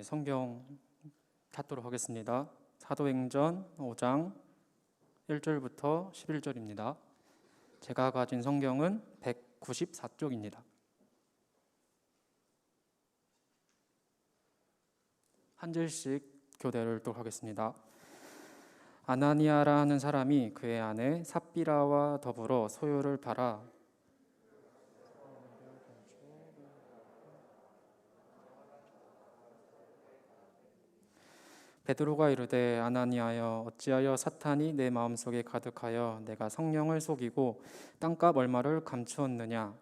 성경 닫도록 하겠습니다. 사도행전 5장 1절부터 11절입니다. 제가 가진 성경은 194쪽입니다. 한 절씩 교대를 읽도록 하겠습니다. 아나니아라 하는 사람이 그의 아내 삽비라와 더불어 소유를 팔아 베드로가 이르되 아나니아여 어찌하여 사탄이 내 마음속에 가득하여 내가 성령을 속이고 땅값 얼마를 감추었느냐.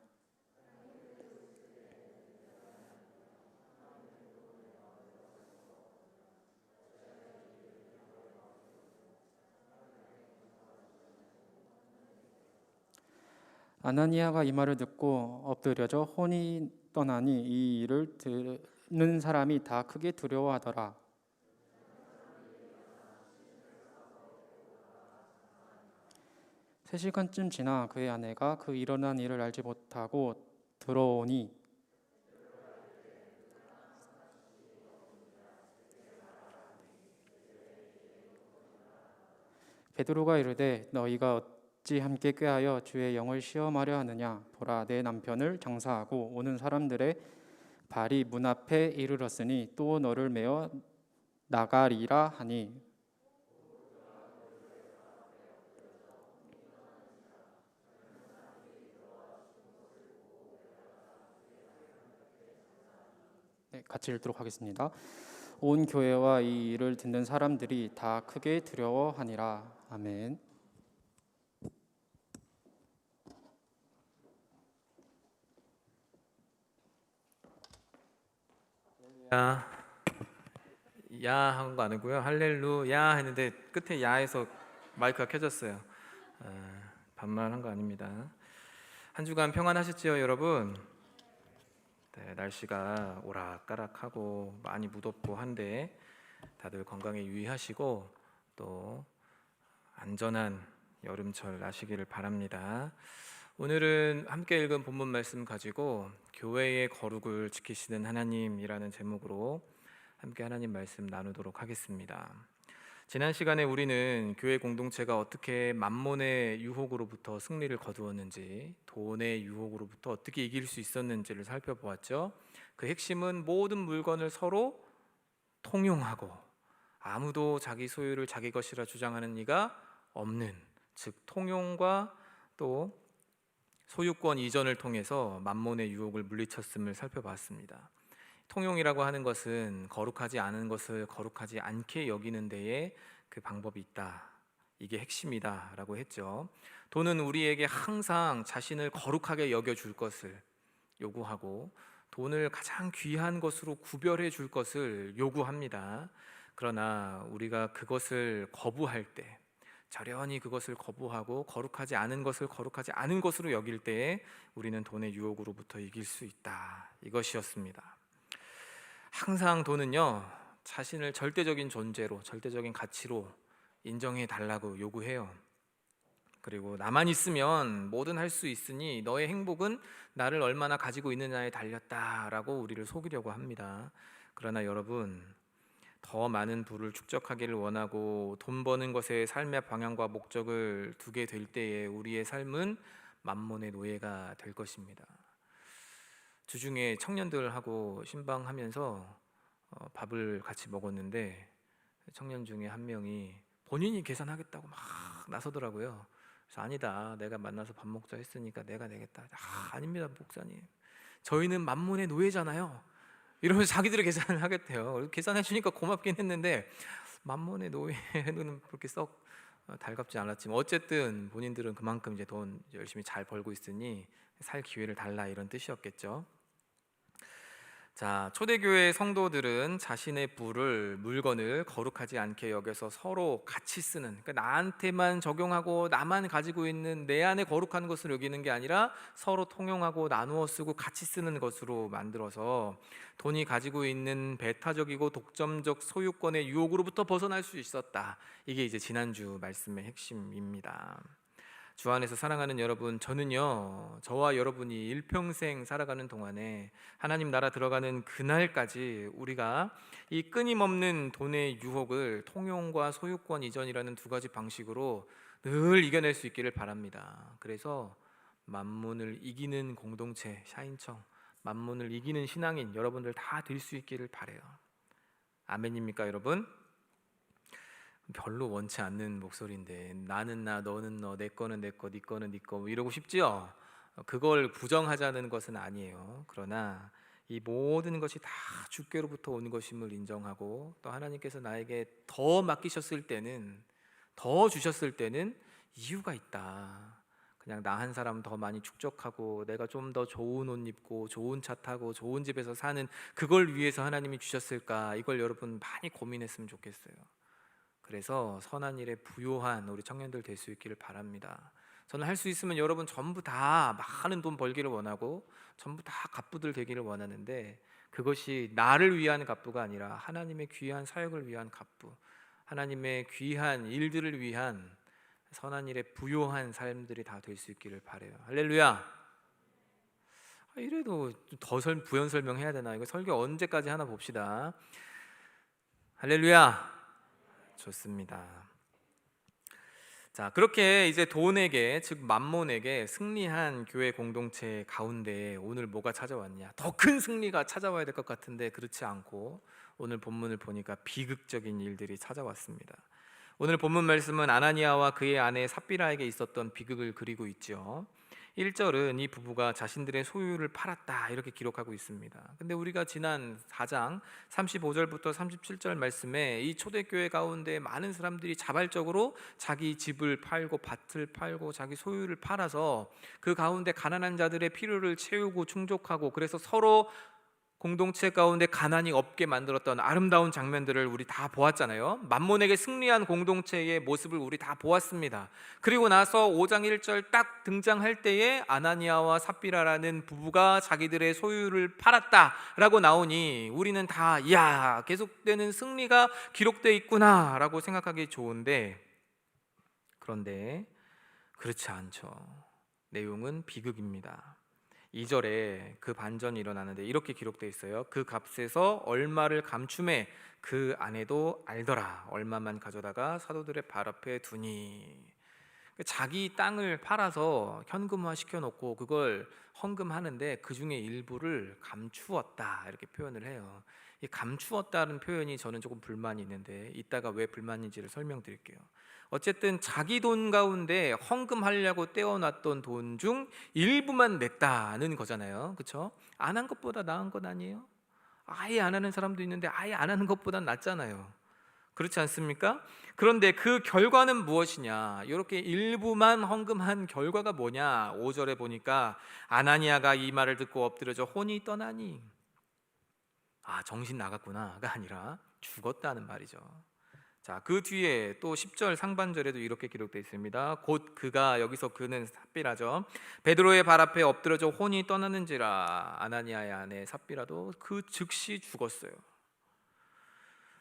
아나니아가 이 말을 듣고 엎드려져 혼이 떠나니 이 일을 듣는 사람이 다 크게 두려워하더라. 3시간쯤 지나 그의 아내가 그 일어난 일을 알지 못하고 들어오니 베드로가 이르되 너희가 어찌 함께 꾀하여 주의 영을 시험하려 하느냐. 보라, 내 남편을 장사하고 오는 사람들의 발이 문 앞에 이르렀으니 또 너를 메어 나가리라 하니 같이 읽도록 하겠습니다. 온 교회와 이 일을 듣는 사람들이 다 크게 두려워하니라. 아멘. 야 한 거 아니고요. 할렐루야 했는데 끝에 야에서 마이크가 켜졌어요. 반말한 거 아닙니다. 한 주간 평안하셨지요, 여러분? 네, 날씨가 오락가락하고 많이 무덥고 한데 다들 건강에 유의하시고 또 안전한 여름철 나시기를 바랍니다. 오늘은 함께 읽은 본문 말씀 가지고 교회의 거룩을 지키시는 하나님이라는 제목으로 함께 하나님 말씀 나누도록 하겠습니다. 지난 시간에 우리는 교회 공동체가 어떻게 만몬의 유혹으로부터 승리를 거두었는지, 돈의 유혹으로부터 어떻게 이길 수 있었는지를 살펴보았죠. 그 핵심은 모든 물건을 서로 통용하고 아무도 자기 소유를 자기 것이라 주장하는 이가 없는, 즉 통용과 또 소유권 이전을 통해서 만몬의 유혹을 물리쳤음을 살펴봤습니다. 통용이라고 하는 것은 거룩하지 않은 것을 거룩하지 않게 여기는 데에 그 방법이 있다. 이게 핵심이다 라고 했죠. 돈은 우리에게 항상 자신을 거룩하게 여겨줄 것을 요구하고 돈을 가장 귀한 것으로 구별해 줄 것을 요구합니다. 그러나 우리가 그것을 거부할 때, 절연히 그것을 거부하고 거룩하지 않은 것을 거룩하지 않은 것으로 여길 때에 우리는 돈의 유혹으로부터 이길 수 있다. 이것이었습니다. 항상 돈은요, 자신을 절대적인 존재로, 절대적인 가치로 인정해 달라고 요구해요. 그리고 나만 있으면 뭐든 할 수 있으니 너의 행복은 나를 얼마나 가지고 있느냐에 달렸다라고 우리를 속이려고 합니다. 그러나 여러분, 더 많은 부를 축적하기를 원하고 돈 버는 것에 삶의 방향과 목적을 두게 될 때에 우리의 삶은 만몬의 노예가 될 것입니다. 주중에 청년들하고 신방하면서 밥을 같이 먹었는데 청년 중에 한 명이 본인이 계산하겠다고 막 나서더라고요. 그래서 아니다, 내가 만나서 밥 먹자 했으니까 내가 내겠다. 아닙니다 목사님, 저희는 만몬의 노예잖아요 이러면서 자기들이 계산을 하겠대요. 계산해 주니까 고맙긴 했는데 만몬의 노예는 그렇게 썩 달갑지 않았지만 어쨌든 본인들은 그만큼 이제 돈 열심히 잘 벌고 있으니 살 기회를 달라, 이런 뜻이었겠죠. 자, 초대교회 성도들은 자신의 부를, 물건을 거룩하지 않게 여겨서 서로 같이 쓰는, 그러니까 나한테만 적용하고 나만 가지고 있는 내 안에 거룩한 것을 여기는 게 아니라 서로 통용하고 나누어 쓰고 같이 쓰는 것으로 만들어서 돈이 가지고 있는 배타적이고 독점적 소유권의 유혹으로부터 벗어날 수 있었다. 이게 이제 지난주 말씀의 핵심입니다. 주 안에서 사랑하는 여러분, 저는요, 저와 여러분이 일평생 살아가는 동안에 하나님 나라 들어가는 그날까지 우리가 이 끊임없는 돈의 유혹을 통용과 소유권 이전이라는 두 가지 방식으로 늘 이겨낼 수 있기를 바랍니다. 그래서 만문을 이기는 공동체, 샤인청, 만문을 이기는 신앙인 여러분들 다 될 수 있기를 바라요. 아멘입니까, 여러분? 별로 원치 않는 목소리인데, 나는 나, 너는 너, 내 거는 내 거, 네 거는 네 거, 이러고 싶지요? 그걸 부정하자는 것은 아니에요. 그러나 이 모든 것이 다 주께로부터 온 것임을 인정하고, 또 하나님께서 나에게 더 맡기셨을 때는, 더 주셨을 때는 이유가 있다. 그냥 나 한 사람 더 많이 축적하고 내가 좀 더 좋은 옷 입고 좋은 차 타고 좋은 집에서 사는 그걸 위해서 하나님이 주셨을까? 이걸 여러분 많이 고민했으면 좋겠어요. 그래서 선한 일에 부요한 우리 청년들 될 수 있기를 바랍니다. 저는 할 수 있으면 여러분 전부 다 많은 돈 벌기를 원하고 전부 다 갑부들 되기를 원하는데, 그것이 나를 위한 갑부가 아니라 하나님의 귀한 사역을 위한 갑부, 하나님의 귀한 일들을 위한 선한 일에 부요한 삶들이 다 될 수 있기를 바라요. 할렐루야. 이래도 더 부연 설명해야 되나? 이거 설교 언제까지 하나 봅시다. 할렐루야. 좋습니다. 자, 그렇게 이제 돈에게, 즉 만몬에게 승리한 교회 공동체 가운데 오늘 뭐가 찾아왔냐? 더 큰 승리가 찾아와야 될 것 같은데 그렇지 않고 오늘 본문을 보니까 비극적인 일들이 찾아왔습니다. 오늘 본문 말씀은 아나니아와 그의 아내 삽비라에게 있었던 비극을 그리고 있죠. 1절은 이 부부가 자신들의 소유를 팔았다 이렇게 기록하고 있습니다. 근데 우리가 지난 4장 35절부터 37절 말씀에 이 초대교회 가운데 많은 사람들이 자발적으로 자기 집을 팔고 밭을 팔고 자기 소유를 팔아서 그 가운데 가난한 자들의 필요를 채우고 충족하고, 그래서 서로 공동체 가운데 가난이 없게 만들었던 아름다운 장면들을 우리 다 보았잖아요. 만몬에게 승리한 공동체의 모습을 우리 다 보았습니다. 그리고 나서 5장 1절 딱 등장할 때에 아나니아와 삽비라라는 부부가 자기들의 소유를 팔았다라고 나오니 우리는 다 이야, 계속되는 승리가 기록되어 있구나 라고 생각하기 좋은데, 그런데 그렇지 않죠. 내용은 비극입니다. 2절에 그 반전이 일어나는데 이렇게 기록되어 있어요. 그 값에서 얼마를 감춤해 그 아내도 알더라. 얼마만 가져다가 사도들의 발 앞에 두니. 자기 땅을 팔아서 현금화 시켜놓고 그걸 헌금하는데 그 중에 일부를 감추었다 이렇게 표현을 해요. 이 감추었다는 표현이 저는 조금 불만이 있는데 이따가 왜 불만인지를 설명드릴게요. 어쨌든 자기 돈 가운데 헌금하려고 떼어놨던 돈 중 일부만 냈다는 거잖아요. 그렇죠? 안 한 것보다 나은 건 아니에요? 아예 안 하는 사람도 있는데 아예 안 하는 것보단 낫잖아요. 그렇지 않습니까? 그런데 그 결과는 무엇이냐? 이렇게 일부만 헌금한 결과가 뭐냐? 5절에 보니까 아나니아가 이 말을 듣고 엎드려져 혼이 떠나니, 정신 나갔구나가 아니라 죽었다는 말이죠. 자, 그 뒤에 또 10절 상반절에도 이렇게 기록되어 있습니다. 곧 그가, 여기서 그는 삽비라죠, 베드로의 발 앞에 엎드려져 혼이 떠나는지라 아나니아의 아내 삽비라도 그 즉시 죽었어요.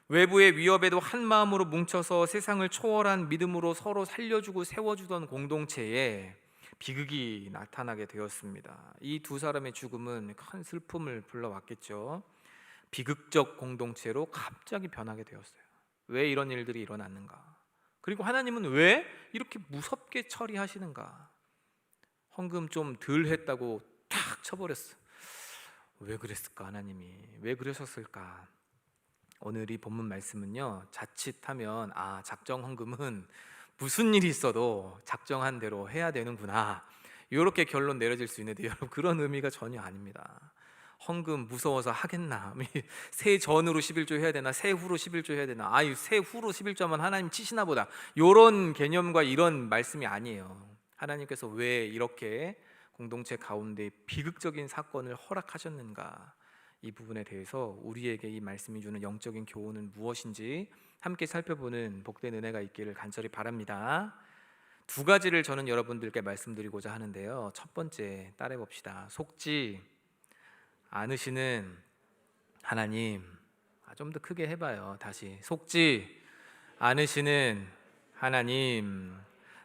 외부의 위협에도 한 마음으로 뭉쳐서 세상을 초월한 믿음으로 서로 살려주고 세워주던 공동체에 비극이 나타나게 되었습니다. 이 두 사람의 죽음은 큰 슬픔을 불러왔겠죠. 비극적 공동체로 갑자기 변하게 되었어요. 왜 이런 일들이 일어났는가? 그리고 하나님은 왜 이렇게 무섭게 처리하시는가? 헌금 좀 덜 했다고 탁 쳐버렸어. 왜 그랬을까? 하나님이 왜 그러셨을까? 오늘 이 본문 말씀은요, 자칫하면 작정 헌금은 무슨 일이 있어도 작정한 대로 해야 되는구나, 이렇게 결론 내려질 수 있는데 여러분, 그런 의미가 전혀 아닙니다. 헌금 무서워서 하겠나? 새 전으로 11조 해야 되나? 새 후로 11조 해야 되나? 새 후로 11조면 하나님 치시나 보다, 이런 개념과 이런 말씀이 아니에요. 하나님께서 왜 이렇게 공동체 가운데 비극적인 사건을 허락하셨는가? 이 부분에 대해서 우리에게 이 말씀이 주는 영적인 교훈은 무엇인지 함께 살펴보는 복된 은혜가 있기를 간절히 바랍니다. 두 가지를 저는 여러분들께 말씀드리고자 하는데요. 첫 번째, 따라해 봅시다. 속지 않으시는 하나님. 좀 더 크게 해봐요. 다시. 속지 않으시는 하나님.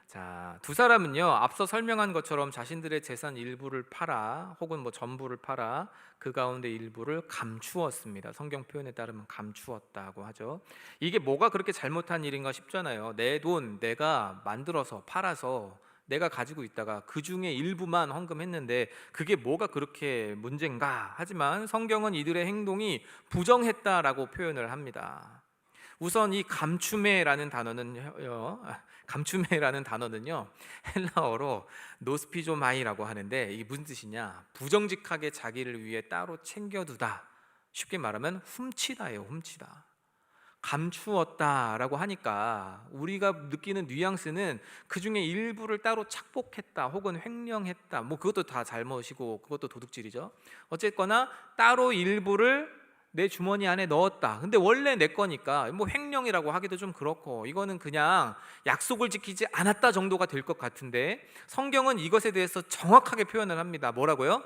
자, 두 사람은요, 앞서 설명한 것처럼 자신들의 재산 일부를 팔아 혹은 뭐 전부를 팔아 그 가운데 일부를 감추었습니다. 성경 표현에 따르면 감추었다고 하죠. 이게 뭐가 그렇게 잘못한 일인가 싶잖아요. 내 돈 내가 만들어서 팔아서 내가 가지고 있다가 그 중에 일부만 헌금했는데 그게 뭐가 그렇게 문제인가? 하지만 성경은 이들의 행동이 부정했다라고 표현을 합니다. 우선 이 감추매라는 단어는요 헬라어로 노스피조마이라고 하는데 이게 무슨 뜻이냐? 부정직하게 자기를 위해 따로 챙겨두다. 쉽게 말하면 훔치다예요. 훔치다. 감추었다라고 하니까 우리가 느끼는 뉘앙스는 그 중에 일부를 따로 착복했다 혹은 횡령했다, 뭐 그것도 다 잘못이고 그것도 도둑질이죠. 어쨌거나 따로 일부를 내 주머니 안에 넣었다. 근데 원래 내 거니까 뭐 횡령이라고 하기도 좀 그렇고 이거는 그냥 약속을 지키지 않았다 정도가 될 것 같은데 성경은 이것에 대해서 정확하게 표현을 합니다. 뭐라고요?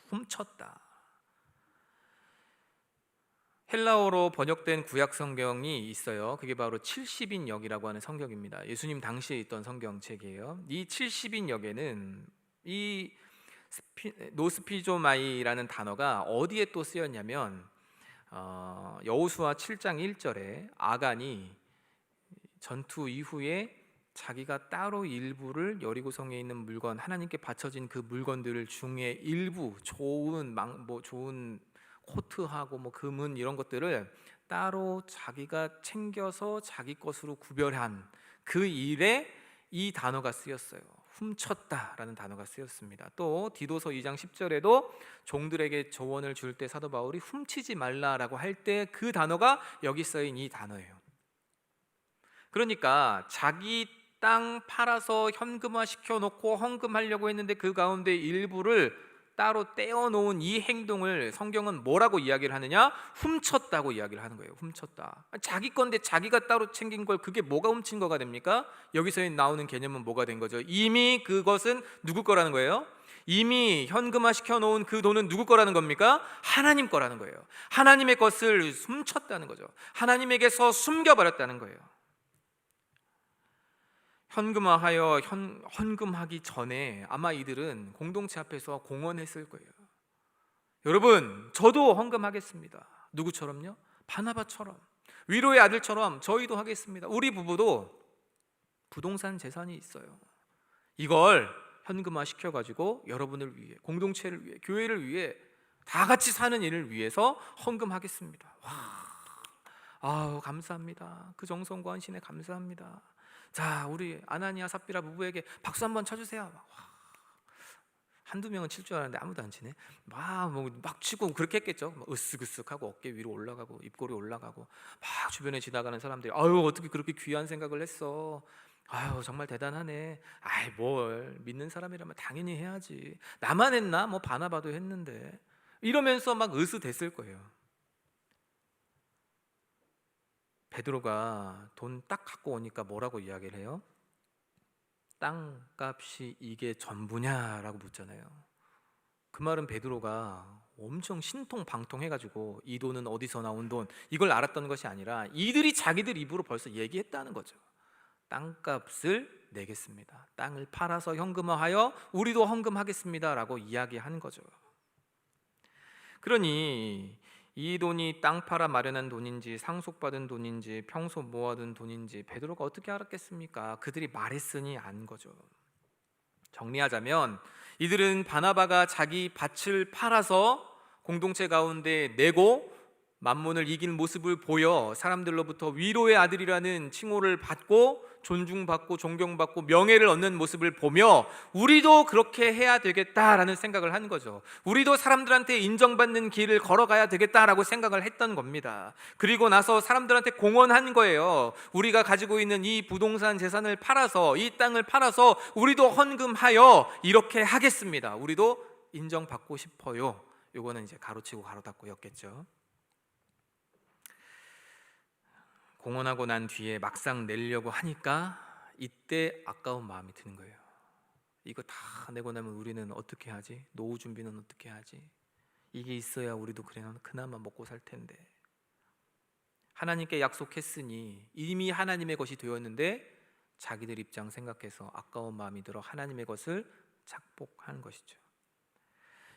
훔쳤다. 헬라어로 번역된 구약 성경이 있어요. 그게 바로 70인역이라고 하는 성경입니다. 예수님 당시에 있던 성경책이에요. 이 70인역에는 이 노스피조마이라는 단어가 어디에 또 쓰였냐면 여호수아 7장 1절에 아간이 전투 이후에 자기가 따로 일부를 여리고성에 있는 물건, 하나님께 바쳐진 그 물건들 중에 일부 좋은 코트하고 뭐 금은 이런 것들을 따로 자기가 챙겨서 자기 것으로 구별한 그 일에 이 단어가 쓰였어요. 훔쳤다라는 단어가 쓰였습니다. 또 디도서 2장 10절에도 종들에게 조언을 줄 때 사도 바울이 훔치지 말라라고 할 때 그 단어가 여기 쓰인 이 단어예요. 그러니까 자기 땅 팔아서 현금화 시켜놓고 헌금하려고 했는데 그 가운데 일부를 따로 떼어놓은 이 행동을 성경은 뭐라고 이야기를 하느냐? 훔쳤다고 이야기를 하는 거예요. 훔쳤다. 자기 건데 자기가 따로 챙긴 걸 그게 뭐가 훔친 거가 됩니까? 여기서 나오는 개념은 뭐가 된 거죠? 이미 그것은 누구 거라는 거예요? 이미 현금화 시켜놓은 그 돈은 누구 거라는 겁니까? 하나님 거라는 거예요. 하나님의 것을 훔쳤다는 거죠. 하나님에게서 숨겨버렸다는 거예요. 현금화하여 헌금하기 전에 아마 이들은 공동체 앞에서 공언했을 거예요. 여러분, 저도 헌금하겠습니다. 누구처럼요? 바나바처럼, 위로의 아들처럼 저희도 하겠습니다. 우리 부부도 부동산 재산이 있어요. 이걸 현금화 시켜가지고 여러분을 위해, 공동체를 위해, 교회를 위해, 다 같이 사는 일을 위해서 헌금하겠습니다. 아우 감사합니다. 그 정성과 헌신에 감사합니다. 자, 우리 아나니아 삽비라 부부에게 박수 한번 쳐주세요. 한두 명은 칠 줄 알았는데 아무도 안 치네. 막 치고 그렇게 했겠죠. 막 으쓱으쓱하고 어깨 위로 올라가고 입꼬리 올라가고 막 주변에 지나가는 사람들이 아유 어떻게 그렇게 귀한 생각을 했어. 아유 정말 대단하네. 아이 뭘 믿는 사람이라면 당연히 해야지. 나만 했나? 뭐 바나바도 했는데. 이러면서 막 으스댔을 거예요. 베드로가 돈 딱 갖고 오니까 뭐라고 이야기를 해요? 땅값이 이게 전부냐라고 묻잖아요. 그 말은 베드로가 엄청 신통방통해가지고 이 돈은 어디서 나온 돈 이걸 알았던 것이 아니라 이들이 자기들 입으로 벌써 얘기했다는 거죠. 땅값을 내겠습니다. 땅을 팔아서 현금화하여 우리도 헌금하겠습니다라고 이야기한 거죠. 그러니 이 돈이 땅 팔아 마련한 돈인지 상속받은 돈인지 평소 모아둔 돈인지 베드로가 어떻게 알았겠습니까? 그들이 말했으니 안 거죠. 정리하자면 이들은 바나바가 자기 밭을 팔아서 공동체 가운데 내고 만몬을 이긴 모습을 보여 사람들로부터 위로의 아들이라는 칭호를 받고 존중받고 존경받고 명예를 얻는 모습을 보며 우리도 그렇게 해야 되겠다라는 생각을 한 거죠. 우리도 사람들한테 인정받는 길을 걸어가야 되겠다라고 생각을 했던 겁니다. 그리고 나서 사람들한테 공언한 거예요. 우리가 가지고 있는 이 부동산 재산을 팔아서, 이 땅을 팔아서 우리도 헌금하여 이렇게 하겠습니다. 우리도 인정받고 싶어요. 요거는 이제 가로치고 가로 닫고였겠죠. 공헌하고 난 뒤에 막상 내려고 하니까 이때 아까운 마음이 드는 거예요. 이거 다 내고 나면 우리는 어떻게 하지? 노후 준비는 어떻게 하지? 이게 있어야 우리도 그나마 먹고 살 텐데. 하나님께 약속했으니 이미 하나님의 것이 되었는데 자기들 입장 생각해서 아까운 마음이 들어 하나님의 것을 착복하는 것이죠.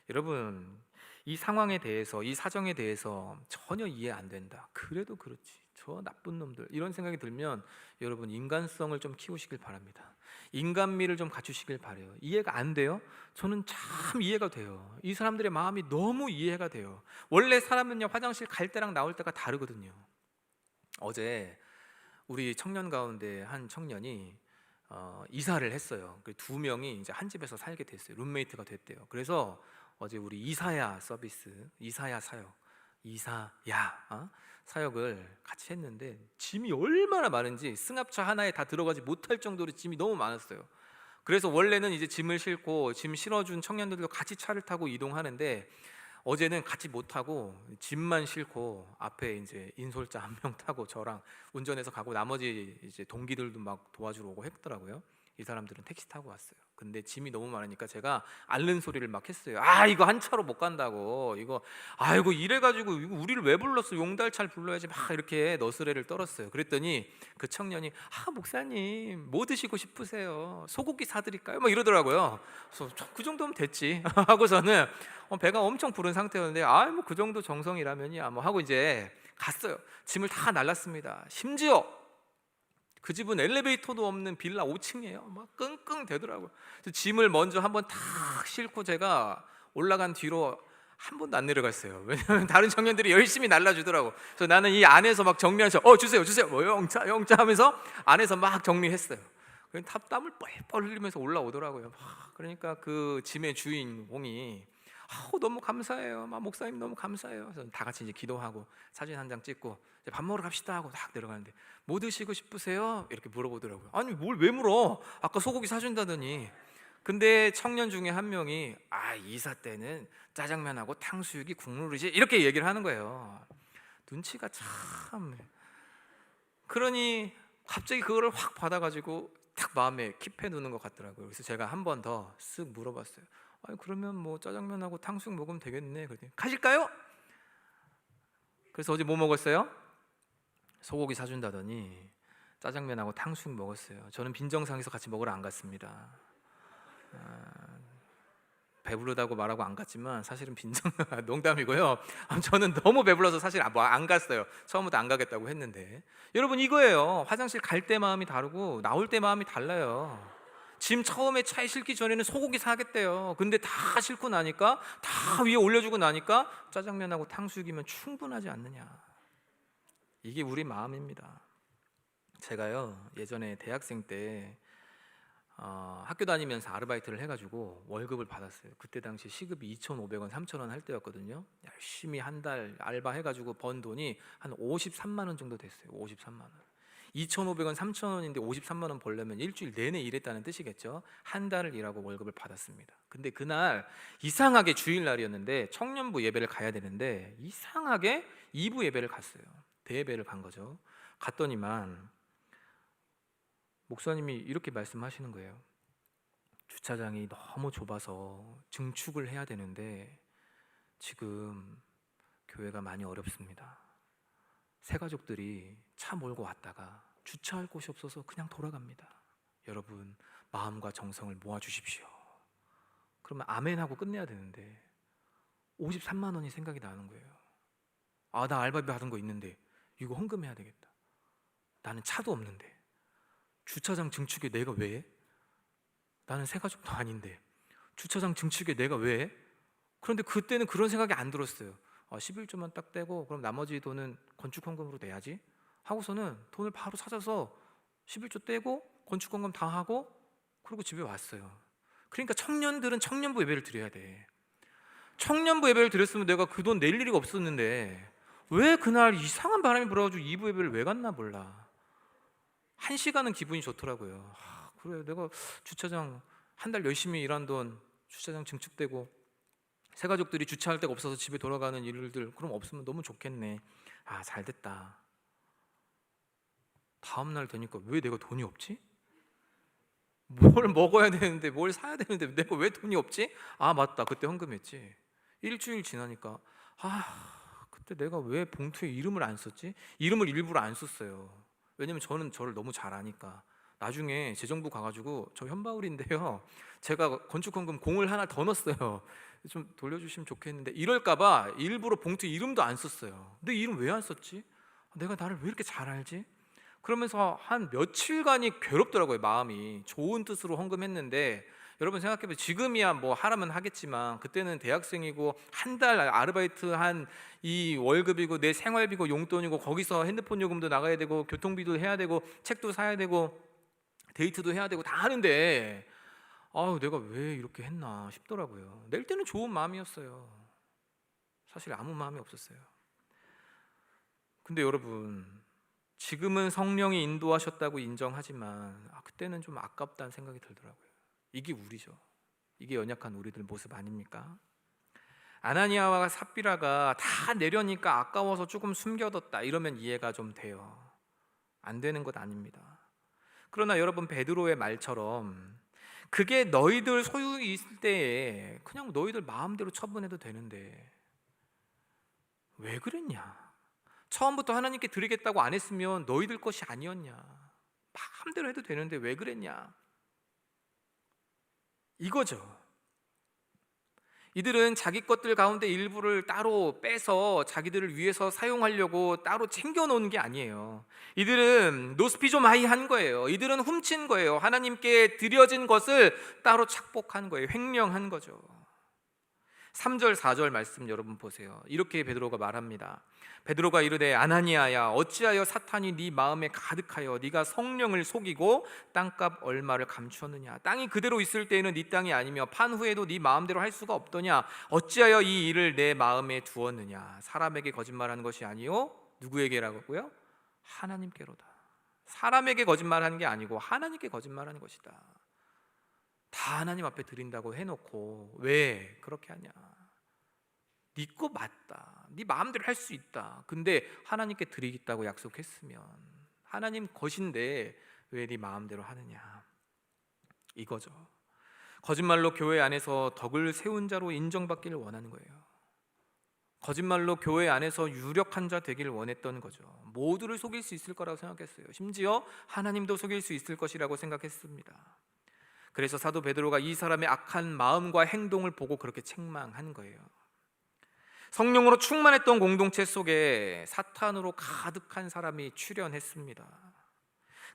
여러분, 이 상황에 대해서, 이 사정에 대해서 전혀 이해 안 된다, 그래도 그렇지 저 나쁜 놈들, 이런 생각이 들면 여러분 인간성을 좀 키우시길 바랍니다. 인간미를 좀 갖추시길 바래요. 이해가 안 돼요? 저는 참 이해가 돼요. 이 사람들의 마음이 너무 이해가 돼요. 원래 사람은요, 화장실 갈 때랑 나올 때가 다르거든요. 어제 우리 청년 가운데 한 청년이 이사를 했어요. 그 두 명이 이제 한 집에서 살게 됐어요. 룸메이트가 됐대요. 그래서 어제 우리 이사야 서비스, 이사야 사역, 이사야 사역을 같이 했는데 짐이 얼마나 많은지 승합차 하나에 다 들어가지 못할 정도로 짐이 너무 많았어요. 그래서 원래는 이제 짐을 싣고 짐 실어준 청년들도 같이 차를 타고 이동하는데 어제는 같이 못 타고 짐만 싣고 앞에 이제 인솔자 한 명 타고 저랑 운전해서 가고 나머지 이제 동기들도 막 도와주러 오고 했더라고요. 이 사람들은 택시 타고 왔어요. 근데 짐이 너무 많으니까 제가 앓는 소리를 막 했어요. 이거 한 차로 못 간다고, 이거 아이고 이래가지고 이거 우리를 왜 불렀어, 용달차를 불러야지, 막 이렇게 너스레를 떨었어요. 그랬더니 그 청년이 목사님 뭐 드시고 싶으세요? 소고기 사드릴까요? 막 이러더라고요. 그래서 그 정도면 됐지 하고서는 배가 엄청 부른 상태였는데 뭐 그 정도 정성이라면이야 뭐 하고 이제 갔어요. 짐을 다 날랐습니다. 심지어 그 집은 엘리베이터도 없는 빌라 5층이에요. 막 끙끙 대더라고요. 그래서 짐을 먼저 한번 탁 싣고 제가 올라간 뒤로 한 번도 안 내려갔어요. 왜냐하면 다른 청년들이 열심히 날라주더라고. 그래서 나는 이 안에서 막 정리하면서 주세요 뭐 영차 하면서 안에서 막 정리했어요. 땀을 뻘뻘 흘리면서 올라오더라고요. 그러니까 그 짐의 주인공이 너무 감사해요, 목사님 너무 감사해요. 그래서 다 같이 이제 기도하고 사진 한 장 찍고 이제 밥 먹으러 갑시다 하고 딱 내려가는데 뭐 드시고 싶으세요? 이렇게 물어보더라고요. 아니 뭘 왜 물어? 아까 소고기 사준다더니. 근데 청년 중에 한 명이 이사 때는 짜장면하고 탕수육이 국룰이지, 이렇게 얘기를 하는 거예요. 눈치가 참. 그러니 갑자기 그거를 확 받아가지고 딱 마음에 킵해 두는 것 같더라고요. 그래서 제가 한 번 더 쓱 물어봤어요. 그러면 뭐 짜장면하고 탕수육 먹으면 되겠네. 그랬더니 가실까요? 그래서 어제 뭐 먹었어요? 소고기 사준다더니 짜장면하고 탕수육 먹었어요. 저는 빈정상에서 같이 먹으러 안 갔습니다. 배부르다고 말하고 안 갔지만 사실은 빈정 농담이고요. 저는 너무 배불러서 사실 안 갔어요. 처음부터 안 가겠다고 했는데. 여러분 이거예요. 화장실 갈 때 마음이 다르고 나올 때 마음이 달라요. 짐 처음에 차에 싣기 전에는 소고기 사겠대요. 근데 다 싣고 나니까, 다 위에 올려주고 나니까 짜장면하고 탕수육이면 충분하지 않느냐. 이게 우리 마음입니다. 제가요 예전에 대학생 때 학교 다니면서 아르바이트를 해가지고 월급을 받았어요. 그때 당시 시급이 2,500원, 3,000원 할 때였거든요. 열심히 한 달 알바 해가지고 번 돈이 한 53만 원 정도 됐어요. 53만 원. 2,500원, 3,000원인데 53만 원 벌려면 일주일 내내 일했다는 뜻이겠죠. 한 달을 일하고 월급을 받았습니다. 근데 그날 이상하게 주일날이었는데 청년부 예배를 가야 되는데 이상하게 2부 예배를 갔어요. 대예배를 간 거죠. 갔더니만 목사님이 이렇게 말씀하시는 거예요. 주차장이 너무 좁아서 증축을 해야 되는데 지금 교회가 많이 어렵습니다. 새 가족들이 차 몰고 왔다가 주차할 곳이 없어서 그냥 돌아갑니다. 여러분 마음과 정성을 모아주십시오. 그러면 아멘 하고 끝내야 되는데 53만 원이 생각이 나는 거예요. 나 알바비 받은 거 있는데 이거 헌금해야 되겠다. 나는 차도 없는데 주차장 증축에 내가 왜 해? 나는 새 가족도 아닌데 주차장 증축에 내가 왜 해? 그런데 그때는 그런 생각이 안 들었어요. 11조만 딱 떼고 그럼 나머지 돈은 건축헌금으로 내야지 하고서는 돈을 바로 찾아서 11조 떼고 건축헌금 다 하고 그리고 집에 왔어요. 그러니까 청년들은 청년부 예배를 드려야 돼. 청년부 예배를 드렸으면 내가 그 돈 낼 일이 없었는데 왜 그날 이상한 바람이 불어가지고 2부 예배를 왜 갔나 몰라. 1시간은 기분이 좋더라고요. 그래 내가 주차장 한 달 열심히 일한 돈 주차장 증축되고 새 가족들이 주차할 데가 없어서 집에 돌아가는 일들 그럼 없으면 너무 좋겠네. 잘됐다. 다음 날 되니까 왜 내가 돈이 없지? 뭘 먹어야 되는데 뭘 사야 되는데 내가 왜 돈이 없지? 맞다 그때 헌금했지. 일주일 지나니까 그때 내가 왜 봉투에 이름을 안 썼지? 이름을 일부러 안 썼어요. 왜냐면 저는 저를 너무 잘 아니까 나중에 재정부 가가지고 저 현바울인데요, 제가 건축헌금 공을 하나 더 넣었어요, 좀 돌려주시면 좋겠는데, 이럴까봐 일부러 봉투 이름도 안 썼어요. 근데 이름 왜 안 썼지? 내가 나를 왜 이렇게 잘 알지? 그러면서 한 며칠간이 괴롭더라고요. 마음이. 좋은 뜻으로 헌금했는데, 여러분 생각해보세요. 지금이야 뭐 하라면 하겠지만 그때는 대학생이고 한 달 아르바이트 한 이 월급이고 내 생활비고 용돈이고 거기서 핸드폰 요금도 나가야 되고 교통비도 해야 되고 책도 사야 되고 데이트도 해야 되고 다 하는데, 아유 내가 왜 이렇게 했나 싶더라고요. 낼 때는 좋은 마음이었어요. 사실 아무 마음이 없었어요. 근데 여러분, 지금은 성령이 인도하셨다고 인정하지만 그때는 좀 아깝다는 생각이 들더라고요. 이게 우리죠. 이게 연약한 우리들 모습 아닙니까? 아나니아와 삽비라가 다 내려니까 아까워서 조금 숨겨뒀다 이러면 이해가 좀 돼요. 안 되는 것 아닙니다. 그러나 여러분, 베드로의 말처럼 그게 너희들 소유 있을 때에 그냥 너희들 마음대로 처분해도 되는데 왜 그랬냐? 처음부터 하나님께 드리겠다고 안 했으면 너희들 것이 아니었냐? 마음대로 해도 되는데 왜 그랬냐? 이거죠. 이들은 자기 것들 가운데 일부를 따로 빼서 자기들을 위해서 사용하려고 따로 챙겨놓은 게 아니에요. 이들은 노스피조마이 한 거예요. 이들은 훔친 거예요. 하나님께 드려진 것을 따로 착복한 거예요. 횡령한 거죠. 3절 4절 말씀 여러분 보세요. 이렇게 베드로가 말합니다. 베드로가 이르되 아나니아야, 어찌하여 사탄이 네 마음에 가득하여 네가 성령을 속이고 땅값 얼마를 감추었느냐? 땅이 그대로 있을 때에는 네 땅이 아니며 판 후에도 네 마음대로 할 수가 없더냐? 어찌하여 이 일을 내 마음에 두었느냐? 사람에게 거짓말하는 것이 아니요 누구에게라고요? 하나님께로다. 사람에게 거짓말하는 게 아니고 하나님께 거짓말하는 것이다. 다 하나님 앞에 드린다고 해놓고 왜 그렇게 하냐? 네 거 맞다, 네 마음대로 할 수 있다. 근데 하나님께 드리겠다고 약속했으면 하나님 것인데 왜 네 마음대로 하느냐? 이거죠. 거짓말로 교회 안에서 덕을 세운 자로 인정받기를 원하는 거예요. 거짓말로 교회 안에서 유력한 자 되기를 원했던 거죠. 모두를 속일 수 있을 거라고 생각했어요. 심지어 하나님도 속일 수 있을 것이라고 생각했습니다. 그래서 사도 베드로가 이 사람의 악한 마음과 행동을 보고 그렇게 책망한 거예요. 성령으로 충만했던 공동체 속에 사탄으로 가득한 사람이 출현했습니다.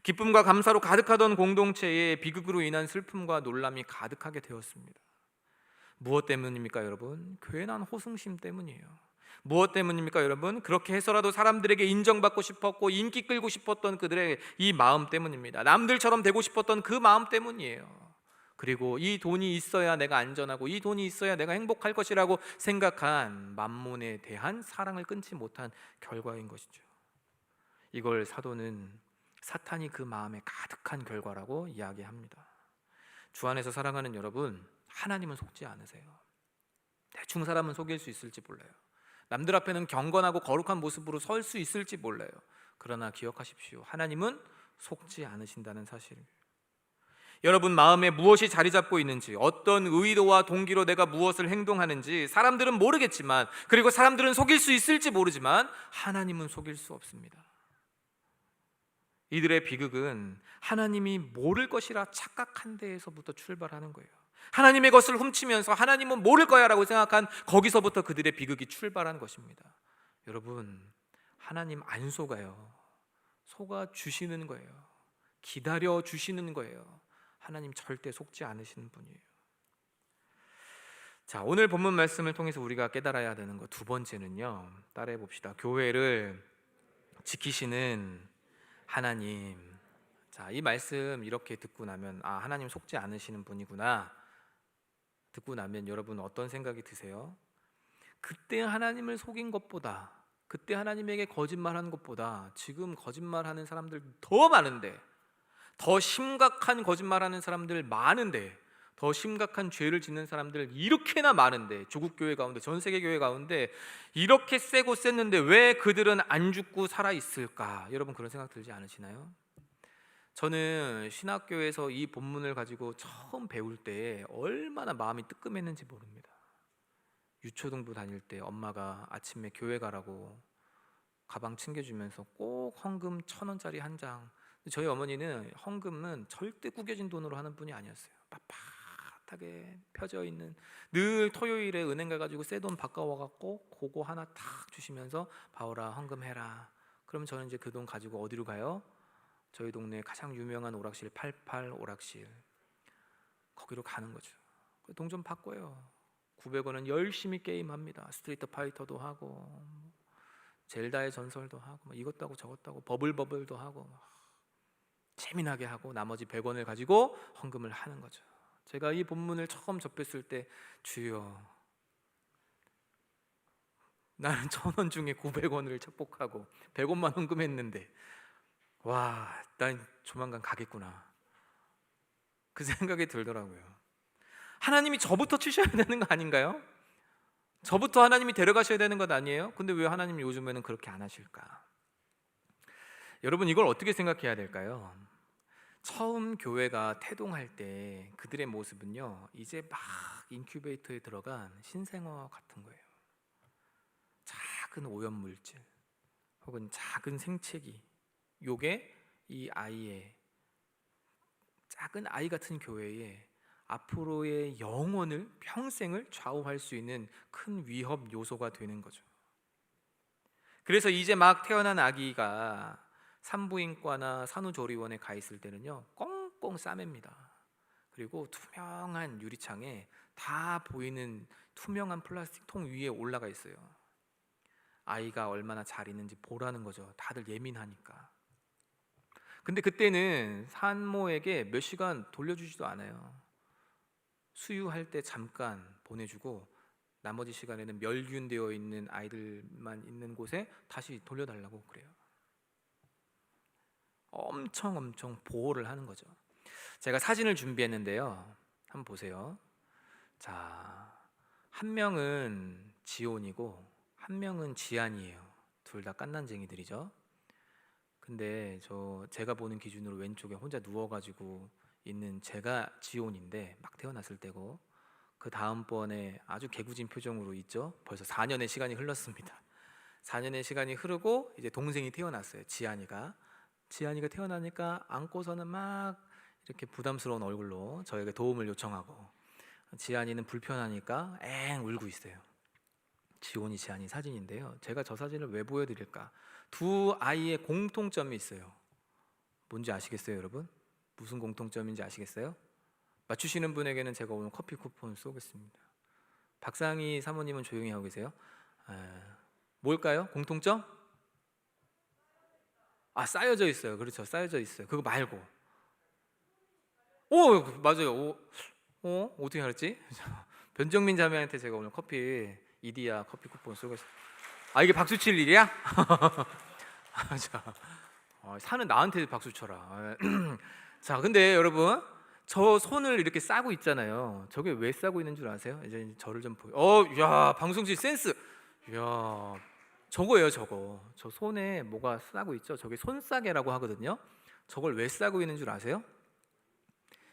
기쁨과 감사로 가득하던 공동체에 비극으로 인한 슬픔과 놀람이 가득하게 되었습니다. 무엇 때문입니까 여러분? 괜한 호승심 때문이에요. 무엇 때문입니까 여러분? 그렇게 해서라도 사람들에게 인정받고 싶었고 인기 끌고 싶었던 그들의 이 마음 때문입니다. 남들처럼 되고 싶었던 그 마음 때문이에요. 그리고 이 돈이 있어야 내가 안전하고 이 돈이 있어야 내가 행복할 것이라고 생각한 만몬에 대한 사랑을 끊지 못한 결과인 것이죠. 이걸 사도는 사탄이 그 마음에 가득한 결과라고 이야기합니다. 주 안에서 사랑하는 여러분, 하나님은 속지 않으세요. 대충 사람은 속일 수 있을지 몰라요. 남들 앞에는 경건하고 거룩한 모습으로 설 수 있을지 몰라요. 그러나 기억하십시오. 하나님은 속지 않으신다는 사실. 여러분 마음에 무엇이 자리 잡고 있는지, 어떤 의도와 동기로 내가 무엇을 행동하는지 사람들은 모르겠지만, 그리고 사람들은 속일 수 있을지 모르지만 하나님은 속일 수 없습니다. 이들의 비극은 하나님이 모를 것이라 착각한 데에서부터 출발하는 거예요. 하나님의 것을 훔치면서 하나님은 모를 거야 라고 생각한 거기서부터 그들의 비극이 출발한 것입니다. 여러분, 하나님 안 속아요. 속아 주시는 거예요. 기다려 주시는 거예요. 하나님 절대 속지 않으시는 분이에요. 자, 오늘 본문 말씀을 통해서 우리가 깨달아야 되는 것 두 번째는요, 따라해 봅시다. 교회를 지키시는 하나님. 자, 이 말씀 이렇게 듣고 나면 하나님 속지 않으시는 분이구나 듣고 나면 여러분 어떤 생각이 드세요? 그때 하나님을 속인 것보다, 그때 하나님에게 거짓말한 것보다 지금 거짓말하는 사람들 더 많은데, 더 심각한 거짓말하는 사람들 많은데, 더 심각한 죄를 짓는 사람들 이렇게나 많은데, 조국 교회 가운데, 전 세계 교회 가운데 이렇게 세고 셌는데 왜 그들은 안 죽고 살아 있을까? 여러분 그런 생각 들지 않으시나요? 저는 신학교에서 이 본문을 가지고 처음 배울 때 얼마나 마음이 뜨끔했는지 모릅니다. 유초등부 다닐 때 엄마가 아침에 교회 가라고 가방 챙겨주면서 꼭 헌금 1,000원짜리 한 장 저희 어머니는 헌금은 절대 구겨진 돈으로 하는 분이 아니었어요. 빳빳하게 펴져 있는, 늘 토요일에 은행 가가지고 새 돈 바꿔와갖고 그거 하나 탁 주시면서 바오라 헌금해라. 그러면 저는 이제 그 돈 가지고 어디로 가요? 저희 동네 가장 유명한 오락실 88 오락실, 거기로 가는 거죠. 돈 좀 바꿔요. 900원은 열심히 게임합니다. 스트리트 파이터도 하고 젤다의 전설도 하고 이것도 하고 저것도 하고 버블버블도 하고 재미나게 하고 나머지 100원을 가지고 헌금을 하는 거죠. 제가 이 본문을 처음 접했을 때, 주여, 나는 1,000원 중에 900원을 착복하고 100원만 헌금했는데 와, 난 조만간 가겠구나, 그 생각이 들더라고요. 하나님이 저부터 치셔야 되는 거 아닌가요? 저부터 하나님이 데려가셔야 되는 것 아니에요? 근데 왜 하나님이 요즘에는 그렇게 안 하실까? 여러분, 이걸 어떻게 생각해야 될까요? 처음 교회가 태동할 때 그들의 모습은요, 이제 막 인큐베이터에 들어간 신생아 같은 거예요. 작은 오염물질 혹은 작은 생채기, 요게 이 아이의, 작은 아이 같은 교회에 앞으로의 영혼을, 평생을 좌우할 수 있는 큰 위협 요소가 되는 거죠. 그래서 이제 막 태어난 아기가 산부인과나 산후조리원에 가 있을 때는요, 꽁꽁 싸맵니다. 그리고 투명한 유리창에 다 보이는 투명한 플라스틱 통 위에 올라가 있어요. 아이가 얼마나 잘 있는지 보라는 거죠. 다들 예민하니까. 근데 그때는 산모에게 몇 시간 돌려주지도 않아요. 수유할 때 잠깐 보내주고 나머지 시간에는 멸균되어 있는 아이들만 있는 곳에 다시 돌려달라고 그래요. 엄청 보호를 하는 거죠. 제가 사진을 준비했는데요, 한번 보세요. 자, 한 명은 지온이고 한 명은 지안이에요. 둘 다 갓난쟁이들이죠. 근데 제가 보는 기준으로 왼쪽에 혼자 누워가지고 있는 제가 지온인데, 막 태어났을 때고, 그 다음번에 아주 개구진 표정으로 있죠. 벌써 4년의 시간이 흘렀습니다. 4년의 시간이 흐르고 이제 동생이 태어났어요. 지안이가 태어나니까 안고서는 막 이렇게 부담스러운 얼굴로 저에게 도움을 요청하고, 지안이는 불편하니까 엥 울고 있어요. 지온이 지안이 사진인데요, 제가 저 사진을 왜 보여드릴까? 두 아이의 공통점이 있어요. 뭔지 아시겠어요, 여러분? 무슨 공통점인지 아시겠어요? 맞추시는 분에게는 제가 오늘 커피 쿠폰 쏘겠습니다. 박상희 사모님은 조용히 하고 계세요. 뭘까요? 공통점? 쌓여져 있어요. 그렇죠, 쌓여져 있어요. 그거 말고. 오, 맞아요. 어떻게 알았지? 변정민 자매한테 제가 오늘 이디야 커피 쿠폰 쏘겠습니다. 이게 박수 칠 일이야? 자, 사는 나한테 박수 쳐라. 자, 근데 여러분, 저 손을 이렇게 싸고 있잖아요. 저게 왜 싸고 있는 줄 아세요? 이제 저를 좀 야, 방송실 센스. 야, 저거예요, 저거. 저 손에 뭐가 싸고 있죠? 저게 손싸개라고 하거든요. 저걸 왜 싸고 있는 줄 아세요?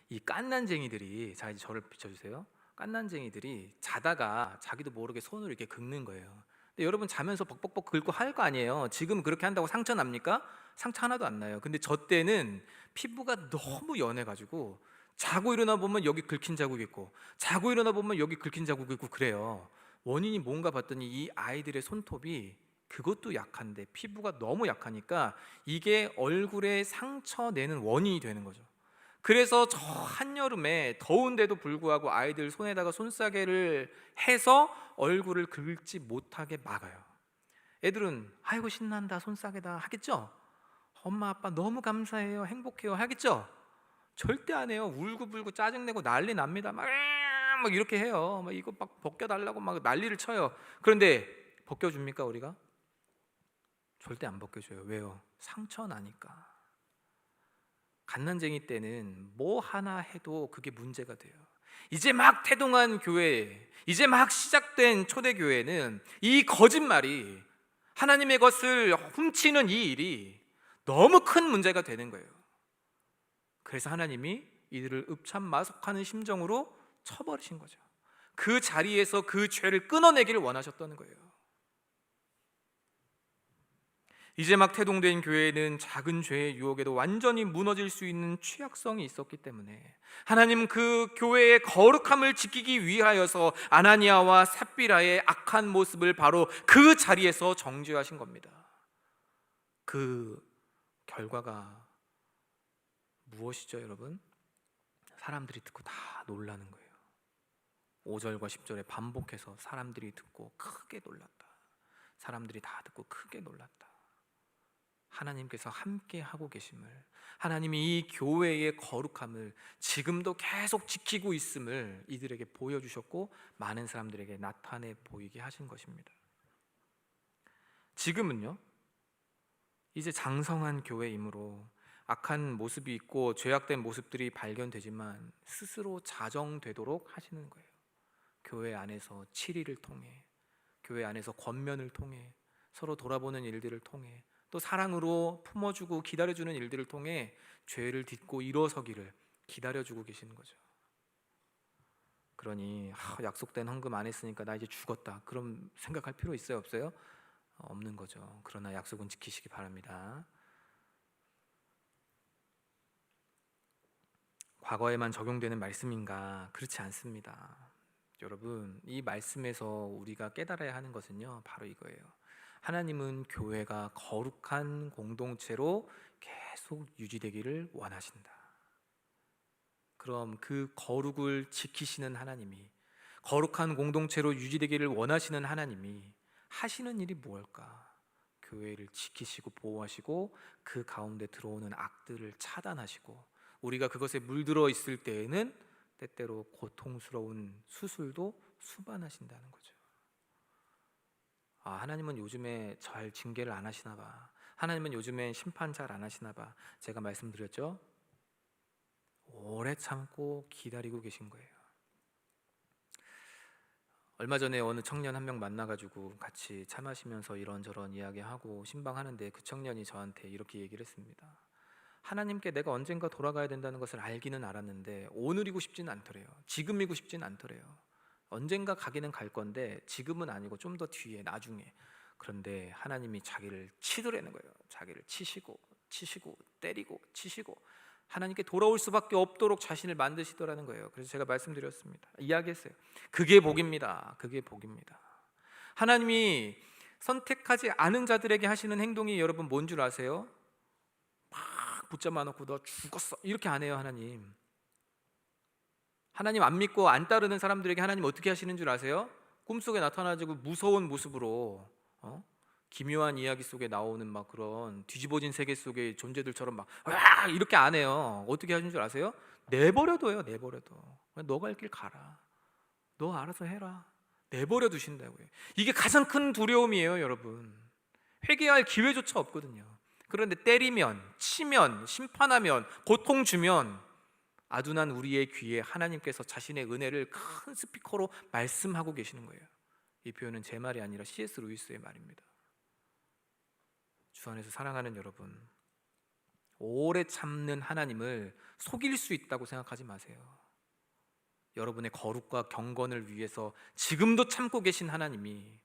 이 갓난쟁이들이, 자, 이제 저를 비춰주세요. 갓난쟁이들이 자다가 자기도 모르게 손을 이렇게 긁는 거예요. 근데 여러분, 자면서 벅벅벅 긁고 할 거 아니에요. 지금 그렇게 한다고 상처 납니까? 상처 하나도 안 나요. 근데 저 때는 피부가 너무 연해가지고 자고 일어나 보면 여기 긁힌 자국 있고, 자고 일어나 보면 여기 긁힌 자국 있고 그래요. 원인이 뭔가 봤더니 이 아이들의 손톱이, 그것도 약한데 피부가 너무 약하니까 이게 얼굴에 상처 내는 원인이 되는 거죠. 그래서 저 한여름에 더운데도 불구하고 아이들 손에다가 손싸개를 해서 얼굴을 긁지 못하게 막아요. 애들은 아이고 신난다, 손싸개다 하겠죠? 엄마 아빠 너무 감사해요, 행복해요 하겠죠? 절대 안 해요. 울고불고 짜증내고 난리 납니다. 막 이렇게 해요. 막 이거 막 벗겨달라고 막 난리를 쳐요. 그런데 벗겨줍니까 우리가? 절대 안 벗겨줘요. 왜요? 상처 나니까. 갓난쟁이 때는 뭐 하나 해도 그게 문제가 돼요. 이제 막 태동한 교회, 이제 막 시작된 초대교회는 이 거짓말이, 하나님의 것을 훔치는 이 일이 너무 큰 문제가 되는 거예요. 그래서 하나님이 이들을 읍참마속하는 심정으로 쳐버리신 거죠. 그 자리에서 그 죄를 끊어내기를 원하셨다는 거예요. 이제 막 태동된 교회에는 작은 죄의 유혹에도 완전히 무너질 수 있는 취약성이 있었기 때문에 하나님은 그 교회의 거룩함을 지키기 위하여서 아나니아와 삽비라의 악한 모습을 바로 그 자리에서 정죄하신 겁니다. 그 결과가 무엇이죠, 여러분? 사람들이 듣고 다 놀라는 거예요. 5절과 10절에 반복해서 사람들이 듣고 크게 놀랐다. 사람들이 다 듣고 크게 놀랐다. 하나님께서 함께 하고 계심을, 하나님이 이 교회의 거룩함을 지금도 계속 지키고 있음을 이들에게 보여주셨고 많은 사람들에게 나타내 보이게 하신 것입니다. 지금은요, 이제 장성한 교회이므로 악한 모습이 있고 죄악된 모습들이 발견되지만 스스로 자정되도록 하시는 거예요. 교회 안에서 치리를 통해, 교회 안에서 권면을 통해, 서로 돌아보는 일들을 통해, 또 사랑으로 품어주고 기다려주는 일들을 통해 죄를 딛고 일어서기를 기다려주고 계시는 거죠. 그러니 약속된 헌금 안 했으니까 나 이제 죽었다, 그럼 생각할 필요 있어요, 없어요? 없는 거죠. 그러나 약속은 지키시기 바랍니다. 과거에만 적용되는 말씀인가? 그렇지 않습니다. 여러분, 이 말씀에서 우리가 깨달아야 하는 것은요, 바로 이거예요. 하나님은 교회가 거룩한 공동체로 계속 유지되기를 원하신다. 그럼 그 거룩을 지키시는 하나님이, 거룩한 공동체로 유지되기를 원하시는 하나님이 하시는 일이 무엇일까? 교회를 지키시고 보호하시고 그 가운데 들어오는 악들을 차단하시고, 우리가 그것에 물들어 있을 때에는 때때로 고통스러운 수술도 수반하신다는 거죠. 하나님은 요즘에 잘 징계를 안 하시나 봐. 하나님은 요즘에 심판 잘 안 하시나 봐. 제가 말씀드렸죠? 오래 참고 기다리고 계신 거예요. 얼마 전에 어느 청년 한 명 만나가지고 같이 차 마시면서 이런저런 이야기하고 신방하는데 그 청년이 저한테 이렇게 얘기를 했습니다. 하나님께 내가 언젠가 돌아가야 된다는 것을 알기는 알았는데 오늘이고 싶지는 않더래요. 지금이고 싶지는 않더래요. 언젠가 가기는 갈 건데 지금은 아니고 좀 더 뒤에, 나중에. 그런데 하나님이 자기를 치더라는 거예요. 자기를 치시고 때리고 치시고 하나님께 돌아올 수밖에 없도록 자신을 만드시더라는 거예요. 그래서 제가 말씀드렸습니다. 이야기했어요. 그게 복입니다. 그게 복입니다. 하나님이 선택하지 않은 자들에게 하시는 행동이 여러분 뭔 줄 아세요? 막 붙잡아 놓고 너 죽었어 이렇게 안 해요. 하나님 안 믿고 안 따르는 사람들에게 하나님 어떻게 하시는 줄 아세요? 꿈속에 나타나지고 무서운 모습으로 기묘한 이야기 속에 나오는 막 그런 뒤집어진 세계 속의 존재들처럼 막 이렇게 안 해요. 어떻게 하시는 줄 아세요? 내버려둬요. 내버려둬. 너가 갈 길 가라. 너 알아서 해라. 내버려 두신다고요. 이게 가장 큰 두려움이에요, 여러분. 회개할 기회조차 없거든요. 그런데 때리면, 치면, 심판하면, 고통 주면 아둔한 우리의 귀에 하나님께서 자신의 은혜를 큰 스피커로 말씀하고 계시는 거예요. 이 표현은 제 말이 아니라 C.S. 루이스의 말입니다. 주 안에서 사랑하는 여러분, 오래 참는 하나님을 속일 수 있다고 생각하지 마세요. 여러분의 거룩과 경건을 위해서 지금도 참고 계신 하나님이,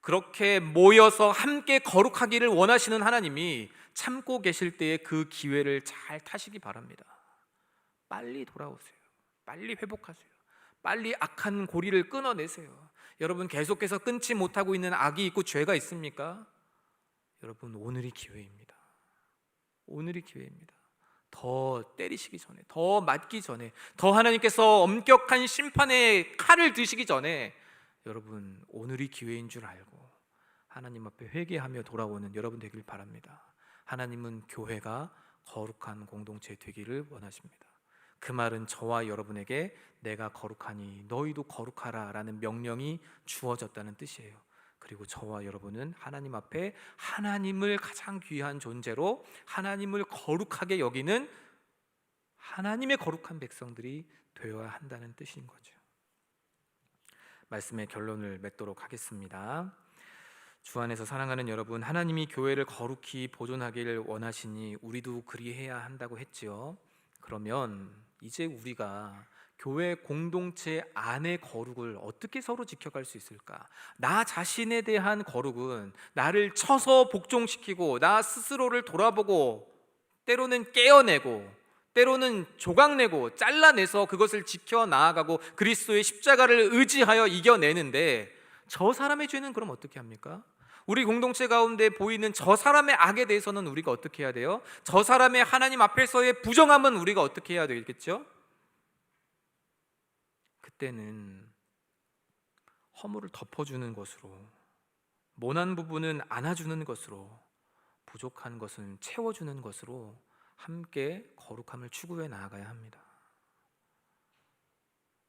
그렇게 모여서 함께 거룩하기를 원하시는 하나님이 참고 계실 때에 그 기회를 잘 타시기 바랍니다. 빨리 돌아오세요. 빨리 회복하세요. 빨리 악한 고리를 끊어내세요. 여러분, 계속해서 끊지 못하고 있는 악이 있고 죄가 있습니까? 여러분, 오늘이 기회입니다. 오늘이 기회입니다. 더 때리시기 전에, 더 맞기 전에, 더 하나님께서 엄격한 심판의 칼을 드시기 전에 여러분, 오늘이 기회인 줄 알고 하나님 앞에 회개하며 돌아오는 여러분 되길 바랍니다. 하나님은 교회가 거룩한 공동체 되기를 원하십니다. 그 말은 저와 여러분에게 내가 거룩하니 너희도 거룩하라 라는 명령이 주어졌다는 뜻이에요. 그리고 저와 여러분은 하나님 앞에 하나님을 가장 귀한 존재로 하나님을 거룩하게 여기는 하나님의 거룩한 백성들이 되어야 한다는 뜻인 거죠. 말씀의 결론을 맺도록 하겠습니다. 주 안에서 사랑하는 여러분, 하나님이 교회를 거룩히 보존하기를 원하시니 우리도 그리해야 한다고 했지요. 그러면 이제 우리가 교회 공동체 안의 거룩을 어떻게 서로 지켜갈 수 있을까? 나 자신에 대한 거룩은 나를 쳐서 복종시키고 나 스스로를 돌아보고 때로는 깨어내고 때로는 조각내고 잘라내서 그것을 지켜 나아가고 그리스도의 십자가를 의지하여 이겨내는데, 저 사람의 죄는 그럼 어떻게 합니까? 우리 공동체 가운데 보이는 저 사람의 악에 대해서는 우리가 어떻게 해야 돼요? 저 사람의 하나님 앞에서의 부정함은 우리가 어떻게 해야 되겠죠? 그때는 허물을 덮어주는 것으로, 모난 부분은 안아주는 것으로, 부족한 것은 채워주는 것으로 함께 거룩함을 추구해 나아가야 합니다.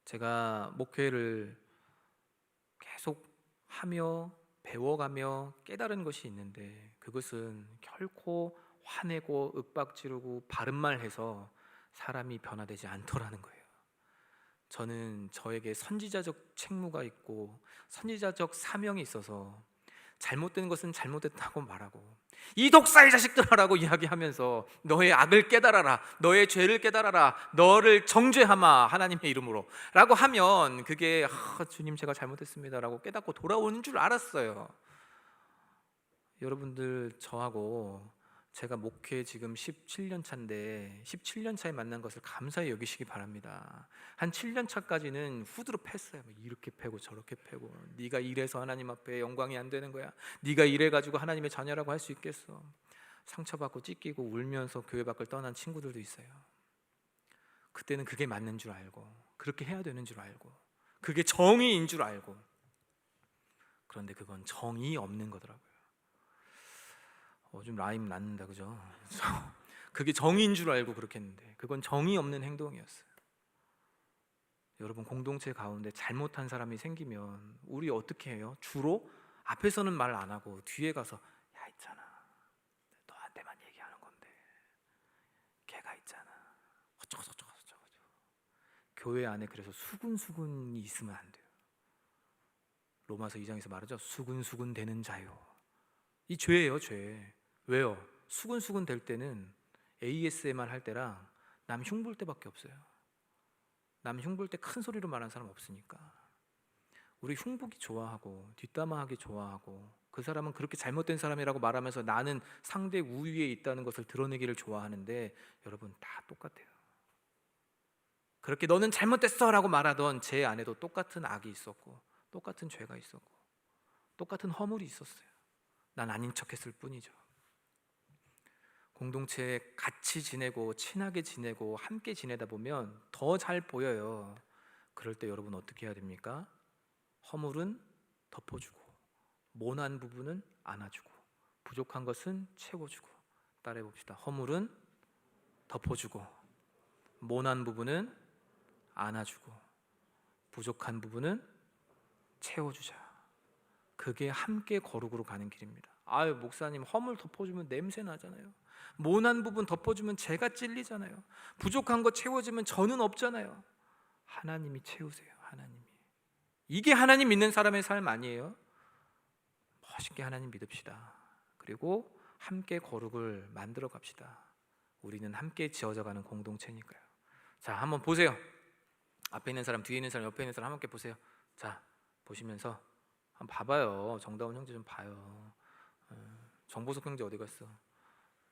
제가 목회를 계속 하며 배워가며 깨달은 것이 있는데, 그것은 결코 화내고 윽박지르고 바른말해서 사람이 변화되지 않더라는 거예요. 저는 저에게 선지자적 책무가 있고 선지자적 사명이 있어서 잘못된 것은 잘못됐다고 말하고, 이 독사의 자식들아라고 이야기하면서 너의 악을 깨달아라, 너의 죄를 깨달아라, 너를 정죄하마 하나님의 이름으로 라고 하면 그게 주님 제가 잘못했습니다 라고 깨닫고 돌아오는 줄 알았어요. 여러분들, 저하고 제가 목회 지금 17년 차인데 17년 차에 만난 것을 감사히 여기시기 바랍니다. 한 7년 차까지는 후드로 팼어요. 이렇게 패고 저렇게 패고, 네가 이래서 하나님 앞에 영광이 안 되는 거야, 네가 이래가지고 하나님의 자녀라고 할 수 있겠어. 상처받고 찢기고 울면서 교회 밖을 떠난 친구들도 있어요. 그때는 그게 맞는 줄 알고 그렇게 해야 되는 줄 알고 그게 정의인 줄 알고, 그런데 그건 정의 없는 거더라고요. 좀 라임 났는다, 그죠? 그게 정의인 줄 알고 그렇게 했는데 그건 정의 없는 행동이었어요. 여러분, 공동체 가운데 잘못한 사람이 생기면 우리 어떻게 해요? 주로 앞에서는 말 안 하고 뒤에 가서 야 있잖아, 너한테만 얘기하는 건데 걔가 있잖아, 어쩌고저쩌고. 교회 안에 그래서 수군수군이 있으면 안 돼요. 로마서 2장에서 말하죠. 수군수군 되는 자요. 이 죄예요, 죄. 왜요? 수군수군 될 때는 ASMR 할 때랑 남 흉볼 때밖에 없어요. 남 흉볼 때 큰 소리로 말하는 사람 없으니까. 우리 흉보기 좋아하고 뒷담화하기 좋아하고, 그 사람은 그렇게 잘못된 사람이라고 말하면서 나는 상대 우위에 있다는 것을 드러내기를 좋아하는데, 여러분 다 똑같아요. 그렇게 너는 잘못됐어 라고 말하던 제 안에도 똑같은 악이 있었고 똑같은 죄가 있었고 똑같은 허물이 있었어요. 난 아닌 척했을 뿐이죠. 공동체에 같이 지내고 친하게 지내고 함께 지내다 보면 더 잘 보여요. 그럴 때 여러분 어떻게 해야 됩니까? 허물은 덮어주고 모난 부분은 안아주고 부족한 것은 채워주고. 따라해 봅시다. 허물은 덮어주고 모난 부분은 안아주고 부족한 부분은 채워주자. 그게 함께 거룩으로 가는 길입니다. 아유, 목사님 허물 덮어주면 냄새 나잖아요. 모난 부분 덮어주면 제가 찔리잖아요. 부족한 거 채워주면 저는 없잖아요. 하나님이 채우세요. 하나님이. 이게 하나님 믿는 사람의 삶 아니에요? 멋있게 하나님 믿읍시다. 그리고 함께 거룩을 만들어 갑시다. 우리는 함께 지어져가는 공동체니까요. 자, 한번 보세요. 앞에 있는 사람, 뒤에 있는 사람, 옆에 있는 사람 함께 보세요. 자, 보시면서 한번 봐봐요. 정다운 형제 좀 봐요. 정보석 형제 어디 갔어?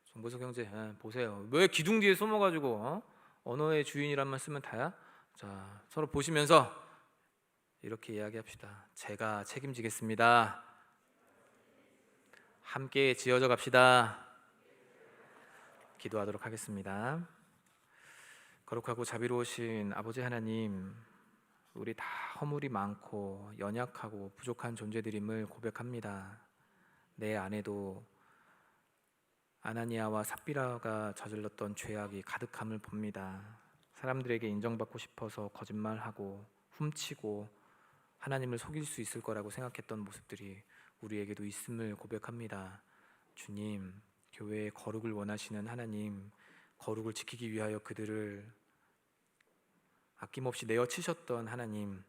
정보석 형제 보세요. 왜 기둥 뒤에 숨어가지고 언어의 주인이란 말 쓰면 다야? 자, 서로 보시면서 이렇게 이야기합시다. 제가 책임지겠습니다. 함께 지어져 갑시다. 기도하도록 하겠습니다. 거룩하고 자비로우신 아버지 하나님, 우리 다 허물이 많고 연약하고 부족한 존재들임을 고백합니다. 내 안에도 아나니아와 삽비라가 저질렀던 죄악이 가득함을 봅니다. 사람들에게 인정받고 싶어서 거짓말하고 훔치고 하나님을 속일 수 있을 거라고 생각했던 모습들이 우리에게도 있음을 고백합니다. 주님, 교회의 거룩을 원하시는 하나님, 거룩을 지키기 위하여 그들을 아낌없이 내어치셨던 하나님,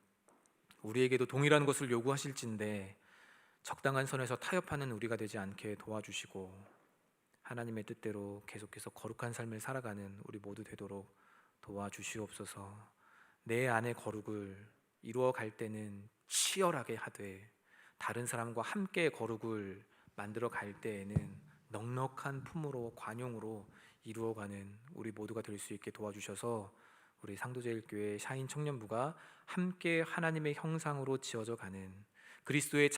우리에게도 동일한 것을 요구하실진데 적당한 선에서 타협하는 우리가 되지 않게 도와주시고 하나님의 뜻대로 계속해서 거룩한 삶을 살아가는 우리 모두 되도록 도와주시옵소서. 내 안의 거룩을 이루어 갈 때는 치열하게 하되 다른 사람과 함께 거룩을 만들어 갈 때에는 넉넉한 품으로 관용으로 이루어가는 우리 모두가 될 수 있게 도와주셔서 우리 상도제일교회 샤인 청년부가 함께 하나님의 형상으로 지어져 가는 그리스도의